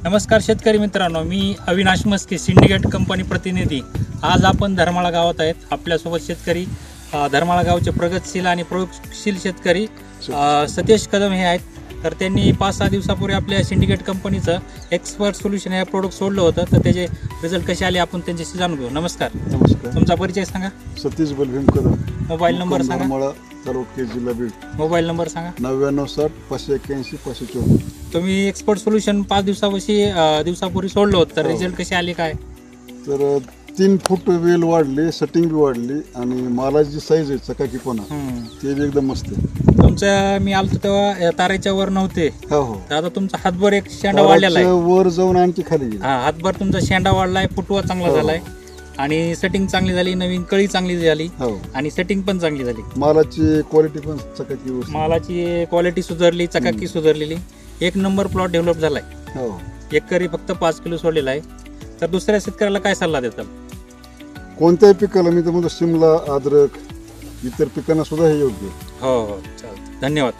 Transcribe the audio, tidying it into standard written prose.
नमस्कार शेतकरी मित्रांनो, मी अविनाश मस्के, सिंडिकेट कंपनी प्रतिनिधी. आज आपण धर्माळा गावात आहेत. आपल्यासोबत शेतकरी धर्माळा गावचे प्रगतशील आणि प्रयोगशील शेतकरी सतेज कदम हे आहेत. तर त्यांनी 5-6 दिवसापूर्वी आपल्या सिंडिकेट कंपनीचं एक्सपर्ट सोल्युशन हे प्रोडक्ट सोडलं होतं. तर त्याचे रिझल्ट कसे आले आपण त्यांच्याशी जाणून घेऊ. नमस्कार. नमस्कार. तुमचा परिचय सांगा. सतीश बलभीम कदम. मोबाईल नंबर सांगा. धर्माळा तालुका जिल्हा बीड. मोबाईल नंबर सांगा. 9960 तुम्ही एक्सपर्ट सोल्युशन 5 दिवसापूर्वी सोडलं होतं. तर रिझल्ट कसे आले काय? तर 3 फूट वेल वाढली, सेटिंग बी वाढली आणि मालाची जी साईज आहे चकाकीपणा ते बी एकदम मस्त आहे. तुमचं मी आलतो तेव्हा तारेच्या वर नव्हते. हो हो. तर आता तुमचा हातभर एक शेंडा वाढलेला आहे. वर जाऊन आणखी खाली गेली. हा, हातभर तुमचा शेंडा वाढलाय, फुटवा चांगला झालाय आणि सेटिंग चांगली झाली, नवीन कळी चांगली झाली हो. आणि सेटिंग पण चांगली झाली. मालाची क्वालिटी पण चकाकी व्यवस्थित. मालाची क्वालिटी सुधारली, चकाकी सुधारलेली, एक नंबर प्लॉट डेव्हलप झालाय. हो. एकरी फक्त 5 किलो सोडलेला आहे. तर दुसऱ्या शेतकऱ्याला काय सल्ला देताल? कोणत्याही पिकाला मी तर म्हणतो शिमला, अद्रक, इतर पिकांना सुद्धा हे योग्य आहे. हो हो, चालतं. धन्यवाद.